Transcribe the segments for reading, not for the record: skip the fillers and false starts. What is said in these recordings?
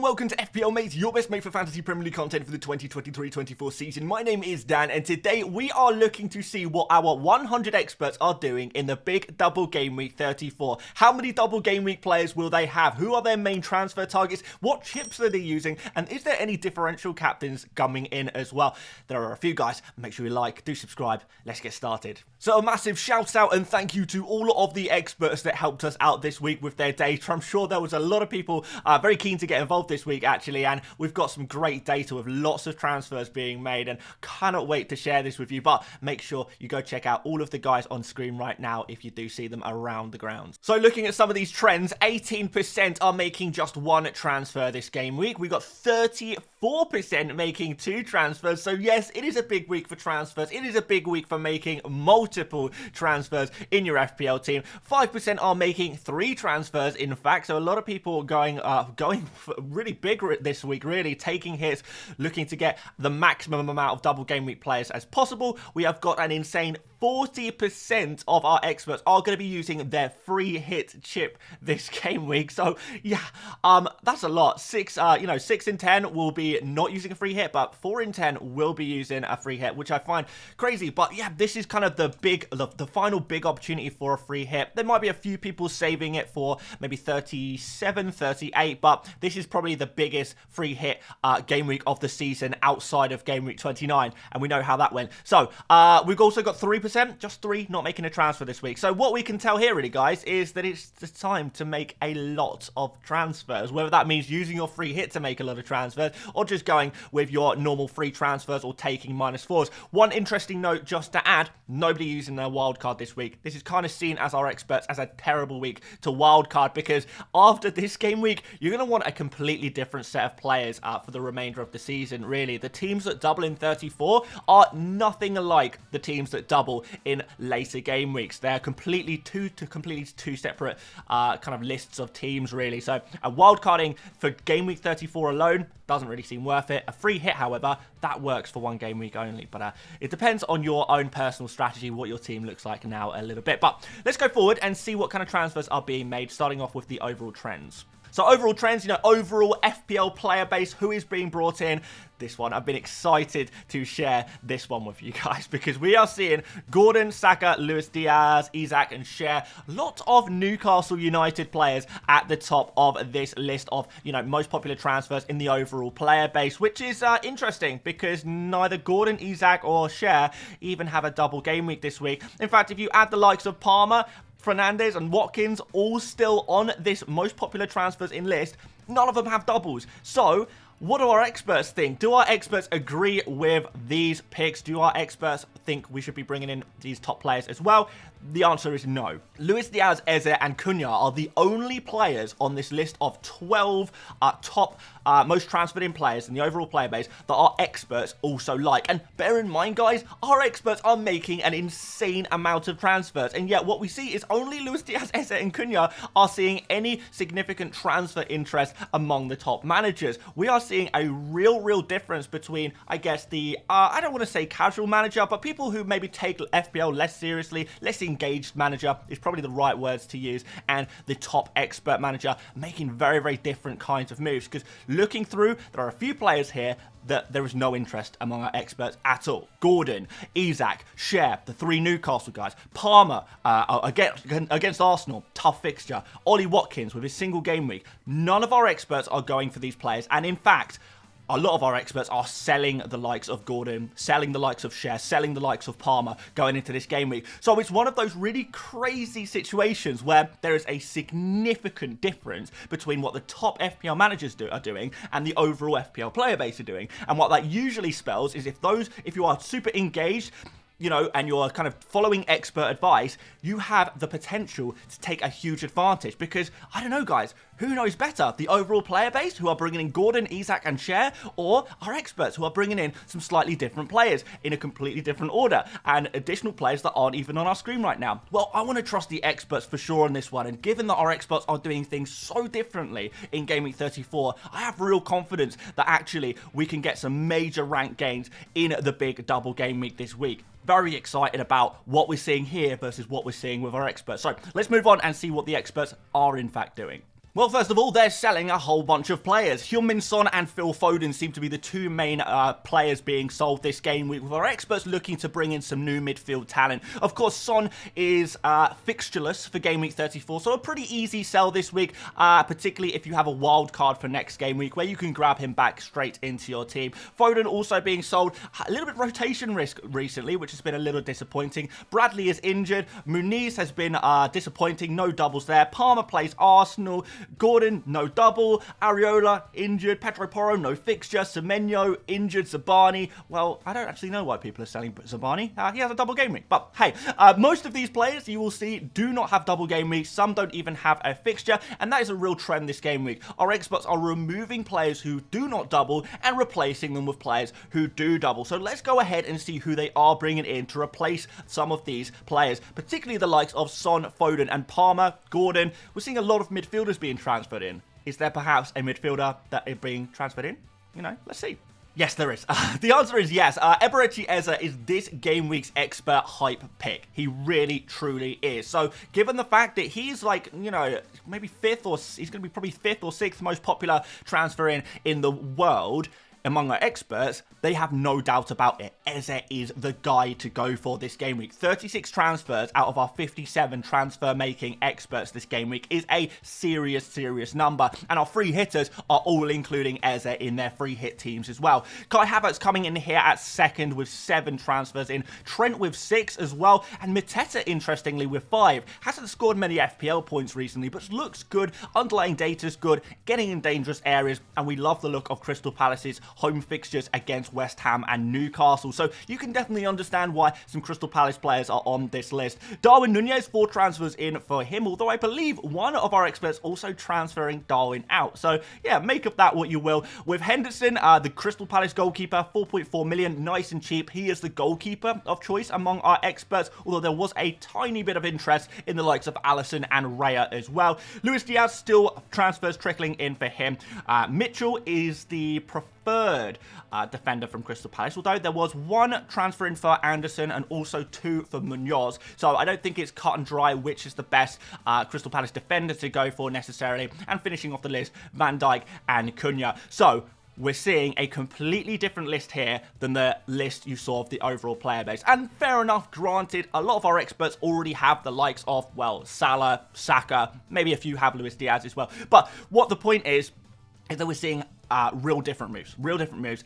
and welcome to FPL Mate, your best mate for fantasy Premier League content for the 2023-24 season. My name is Dan, and today we are looking to see what our 100 experts are doing in the big double game week 34. How many double game week players will they have? Who are their main transfer targets? What chips are they using? And is there any differential captains coming in as well? There are a few guys. Make sure you like, do subscribe. Let's get started. So a massive shout out and thank you to all of the experts that helped us out this week with their data. I'm sure there was a lot of people very keen to get involved this week actually, and we've got some great data with lots of transfers being made and cannot wait to share this with you. But make sure you go check out all of the guys on screen right now if you do see them around the grounds. So looking at some of these trends, 18% are making just one transfer this game week. We got 34% making two transfers. So yes, it is a big week for transfers. It is a big week for making multiple transfers in your FPL team. 5% are making three transfers in fact. So a lot of people going really big this week, really taking hits, looking to get the maximum amount of double game week players as possible. We have got an insane 40% of our experts are going to be using their free hit chip this game week. So yeah, that's a lot. 6 in 10 will be not using a free hit, but 4 in 10 will be using a free hit, which I find crazy. But yeah, this is kind of the final big opportunity for a free hit. There might be a few people saving it for maybe 37, 38, but this is probably the biggest free hit game week of the season outside of game week 29, and we know how that went. So we've also got 3%, just 3 not making a transfer this week. So what we can tell here really, guys, is that it's the time to make a lot of transfers, whether that means using your free hit to make a lot of transfers or just going with your normal free transfers or taking -4s. One interesting note just to add, nobody using their wildcard this week. This is kind of seen as our experts as a terrible week to wildcard, because after this game week, you're going to want a completely different set of players for the remainder of the season, really. The teams that double in 34 are nothing like the teams that double in later game weeks. They're completely two separate kind of lists of teams, really. So a wildcarding for game week 34 alone doesn't really seem worth it. A free hit, however, that works for one game week only. But it depends on your own personal strategy, what your team looks like now a little bit. But let's go forward and see what kind of transfers are being made, starting off with the overall trends. So overall trends, overall FPL player base, who is being brought in? This one, I've been excited to share this one with you guys because we are seeing Gordon, Saka, Luis Diaz, Isak and Cher. Lot of Newcastle United players at the top of this list of, most popular transfers in the overall player base, which is interesting because neither Gordon, Isak or Cher even have a double game week this week. In fact, if you add the likes of Palmer, Fernandes and Watkins, all still on this most popular transfers in list, none of them have doubles. So what do our experts think? Do our experts agree with these picks? Do our experts think we should be bringing in these top players as well? The answer is no. Luis Diaz, Eze and Cunha are the only players on this list of 12 top most transferred in players in the overall player base that our experts also like. And bear in mind, guys, our experts are making an insane amount of transfers. And yet what we see is only Luis Diaz, Eze and Cunha are seeing any significant transfer interest among the top managers. We are seeing a real difference between, I guess, the, I don't want to say casual manager, but people who maybe take FPL less seriously, less engaged manager is probably the right words to use, and the top expert manager making very different kinds of moves. Because looking through, there are a few players here that there is no interest among our experts at all. Gordon, Isak, Cher, the 3 Newcastle guys, Palmer against Arsenal, tough fixture, Ollie Watkins with his single game week. None of our experts are going for these players, and in fact, a lot of our experts are selling the likes of Gordon, selling the likes of Cher, selling the likes of Palmer going into this game week. So it's one of those really crazy situations where there is a significant difference between what the top FPL managers are doing and the overall FPL player base are doing. And what that usually spells is if you are super engaged, and you're kind of following expert advice, you have the potential to take a huge advantage because, I don't know, guys, who knows better? The overall player base, who are bringing in Gordon, Isak and Cher, or our experts, who are bringing in some slightly different players in a completely different order and additional players that aren't even on our screen right now? Well, I want to trust the experts for sure on this one, and given that our experts are doing things so differently in Game Week 34, I have real confidence that actually we can get some major rank gains in the big double game week this week. Very excited about what we're seeing here versus what we're seeing with our experts. So let's move on and see what the experts are in fact doing. Well, first of all, they're selling a whole bunch of players. Heung-min Son and Phil Foden seem to be the two main players being sold this game week, with our experts looking to bring in some new midfield talent. Of course, Son is fixtureless for Game Week 34, so a pretty easy sell this week, particularly if you have a wild card for next game week where you can grab him back straight into your team. Foden also being sold, a little bit rotation risk recently, which has been a little disappointing. Bradley is injured. Muniz has been disappointing, no doubles there. Palmer plays Arsenal. Gordon, no double. Areola, injured. Pedro Porro, no fixture. Semenyo, injured. Zabani, well, I don't actually know why people are selling Zabani. He has a double game week. But hey, most of these players you will see do not have double game weeks. Some don't even have a fixture, and that is a real trend this game week. Our experts are removing players who do not double and replacing them with players who do double. So let's go ahead and see who they are bringing in to replace some of these players, particularly the likes of Son, Foden, and Palmer. Gordon, we're seeing a lot of midfielders being transferred in. Is there perhaps a midfielder that is being transferred in? You know, let's see. Yes, there is. The answer is yes. Eberechi Eze is this game week's expert hype pick. He really, truly is. So, given the fact that he's like, you know, maybe he's going to be probably 5th or 6th most popular transfer in the world, among our experts, they have no doubt about it. Eze is the guy to go for this game week. 36 transfers out of our 57 transfer-making experts this game week is a serious, serious number. And our free hitters are all including Eze in their free hit teams as well. Kai Havertz coming in here at 2nd with 7 transfers in. Trent with 6 as well. And Mateta, interestingly, with 5. Hasn't scored many FPL points recently, but looks good. Underlying data's good. Getting in dangerous areas. And we love the look of Crystal Palace's home fixtures against West Ham and Newcastle. So you can definitely understand why some Crystal Palace players are on this list. Darwin Nunez, 4 transfers in for him, although I believe one of our experts also transferring Darwin out. So yeah, make of that what you will. With Henderson, the Crystal Palace goalkeeper, 4.4 million, nice and cheap. He is the goalkeeper of choice among our experts, although there was a tiny bit of interest in the likes of Alisson and Raya as well. Luis Diaz, still transfers trickling in for him. Mitchell is the preferred defender from Crystal Palace, although there was 1 transfer in for Anderson and also 2 for Munoz. So I don't think it's cut and dry which is the best Crystal Palace defender to go for necessarily. And finishing off the list, Van Dijk and Cunha. So we're seeing a completely different list here than the list you saw of the overall player base. And fair enough, granted, a lot of our experts already have the likes of, well, Salah, Saka, maybe a few have Luis Diaz as well. But what the point is that we're seeing real different moves,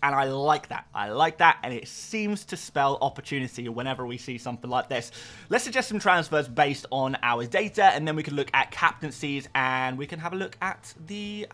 and I like that. And it seems to spell opportunity whenever we see something like this. Let's suggest some transfers based on our data, and then we can look at captaincies, and we can have a look at the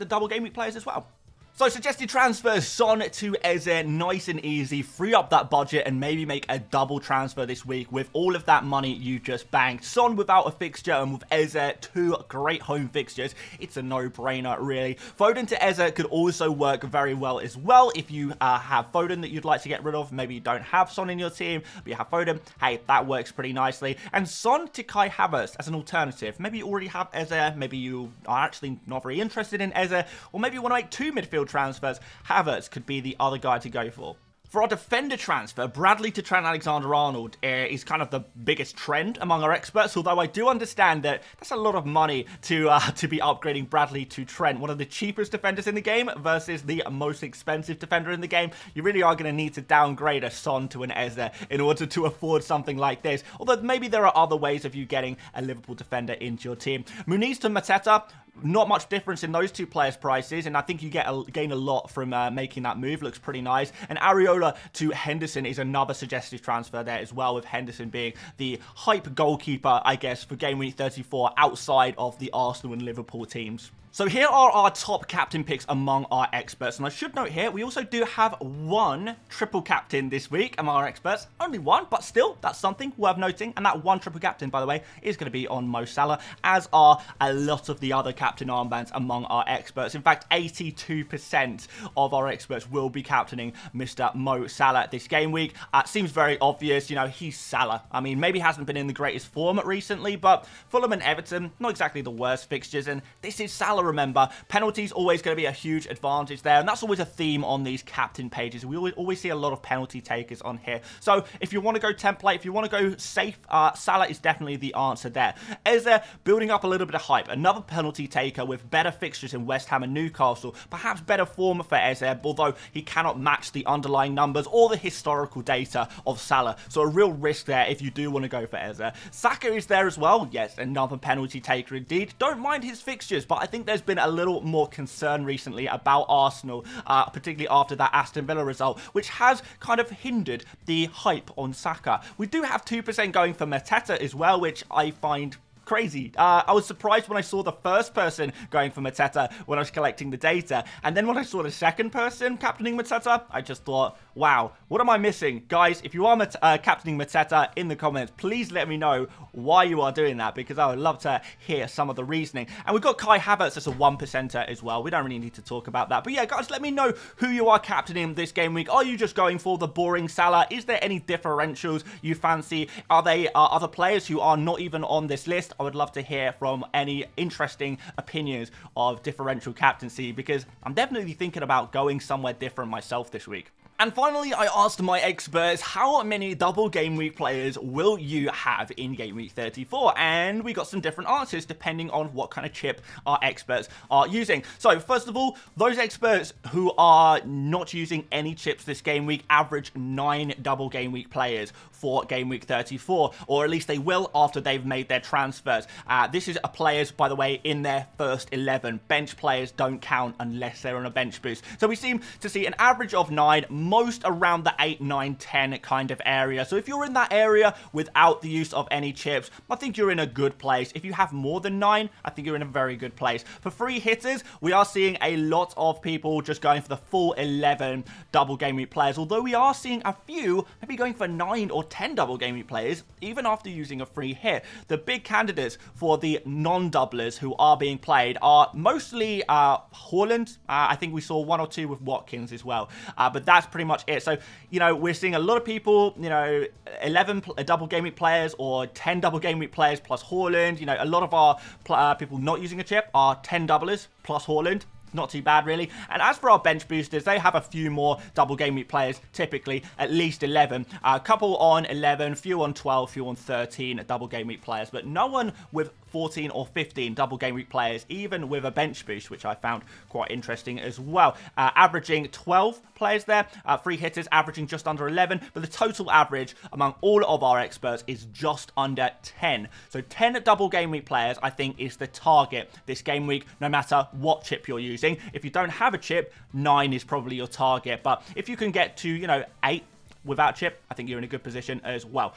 double game week players as well. So suggested transfers, Son to Eze, nice and easy. Free up that budget and maybe make a double transfer this week with all of that money you just banked. Son without a fixture and with Eze, 2 great home fixtures. It's a no-brainer, really. Foden to Eze could also work very well as well. If you have Foden that you'd like to get rid of, maybe you don't have Son in your team, but you have Foden, hey, that works pretty nicely. And Son to Kai Havertz as an alternative. Maybe you already have Eze, maybe you are actually not very interested in Eze, or maybe you want to make 2 midfield transfers. Havertz could be the other guy to go for. For our defender transfer, Bradley to Trent Alexander-Arnold is kind of the biggest trend among our experts, although I do understand that that's a lot of money to be upgrading Bradley to Trent, one of the cheapest defenders in the game versus the most expensive defender in the game. You really are going to need to downgrade a Son to an Eze in order to afford something like this, although maybe there are other ways of you getting a Liverpool defender into your team. Muniz to Mateta, not much difference in those 2 players' prices, and I think you gain a lot from making that move. Looks pretty nice. And Areola to Henderson is another suggested transfer there as well, with Henderson being the hype goalkeeper, I guess, for Game Week 34 outside of the Arsenal and Liverpool teams. So here are our top captain picks among our experts. And I should note here, we also do have 1 triple captain this week among our experts. Only 1, but still, that's something worth noting. And that 1 triple captain, by the way, is going to be on Mo Salah, as are a lot of the other captain armbands among our experts. In fact, 82% of our experts will be captaining Mr. Mo Salah this game week. Seems very obvious, you know, he's Salah. I mean, maybe hasn't been in the greatest form recently, but Fulham and Everton, not exactly the worst fixtures. And this is Salah to remember, penalties always going to be a huge advantage there, and that's always a theme on these captain pages. We always see a lot of penalty takers on here. So if you want to go template, if you want to go safe, Salah is definitely the answer there. Eze building up a little bit of hype, another penalty taker with better fixtures in West Ham and Newcastle, perhaps better form for Eze, although he cannot match the underlying numbers or the historical data of Salah. So a real risk there if you do want to go for Eze. Saka is there as well. Yes, another penalty taker indeed. Don't mind his fixtures, but I think there's been a little more concern recently about Arsenal, particularly after that Aston Villa result, which has kind of hindered the hype on Saka. We do have 2% going for Mateta as well, which I find crazy. I was surprised when I saw the first person going for Mateta when I was collecting the data, and then when I saw the second person captaining Mateta, I just thought, wow, what am I missing? Guys, if you are captaining Mateta in the comments, please let me know why you are doing that, because I would love to hear some of the reasoning. And we've got Kai Havertz as a 1%er as well. We don't really need to talk about that. But yeah, guys, let me know who you are captaining this game week. Are you just going for the boring Salah? Is there any differentials you fancy? Are they other players who are not even on this list? I would love to hear from any interesting opinions of differential captaincy, because I'm definitely thinking about going somewhere different myself this week. And finally, I asked my experts, how many double game week players will you have in game week 34? And we got some different answers depending on what kind of chip our experts are using. So first of all, those experts who are not using any chips this game week average 9 double game week players for game week 34, or at least they will after they've made their transfers. This is players, by the way, in their first 11. Bench players don't count unless they're on a bench boost. So we seem to see an average of 9, most around the 8, 9, 10 kind of area. So if you're in that area without the use of any chips, I think you're in a good place. If you have more than 9, I think you're in a very good place. For free hitters, we are seeing a lot of people just going for the full 11 double game week players, although we are seeing a few maybe going for 9 or 10 double game week players, even after using a free hit. The big candidates for the non-doublers who are being played are mostly Haaland. I think we saw 1 or 2 with Watkins as well, but that's pretty much it. So, you know, we're seeing a lot of people, you know, 11 double game week players or 10 double game week players plus Haaland. You know, a lot of our people not using a chip are 10 doublers plus Haaland. Not too bad, really. And as for our bench boosters, they have a few more double game week players, typically at least 11. A couple on 11, few on 12, few on 13 double game week players, but no one with 14 or 15 double game week players, even with a bench boost, which I found quite interesting as well. Averaging 12 players there, free hitters averaging just under 11, but the total average among all of our experts is just under 10. So 10 double game week players, I think, is the target this game week, no matter what chip you're using. If you don't have a chip, 9 is probably your target, but if you can get to, you know, 8 without chip, I think you're in a good position as well.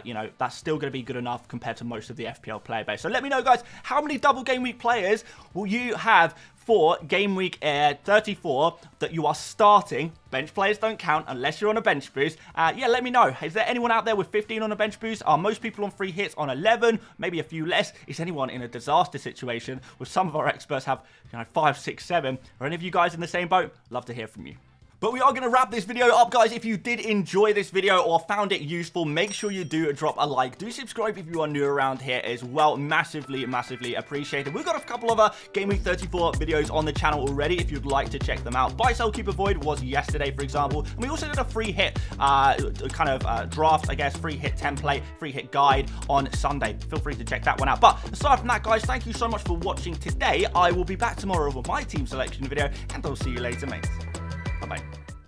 You know, that's still going to be good enough compared to most of the FPL player base. So let me know, guys, how many double game week players will you have for game week 34 that you are starting? Bench players don't count unless you're on a bench boost. Yeah, let me know. Is there anyone out there with 15 on a bench boost? Are most people on free hits on 11? Maybe a few less. Is anyone in a disaster situation with some of our experts have, you know, 5, 6, 7? Are any of you guys in the same boat? Love to hear from you. But we are going to wrap this video up, guys. If you did enjoy this video or found it useful, make sure you do drop a like. Do subscribe if you are new around here as well. Massively, massively appreciated. We've got a couple of Game Week 34 videos on the channel already if you'd like to check them out. Buy, sell, keep, avoid was yesterday, for example. And we also did a free hit draft, I guess, free hit template, free hit guide on Sunday. Feel free to check that one out. But aside from that, guys, thank you so much for watching today. I will be back tomorrow with my team selection video, and I'll see you later, mates. Bye-bye.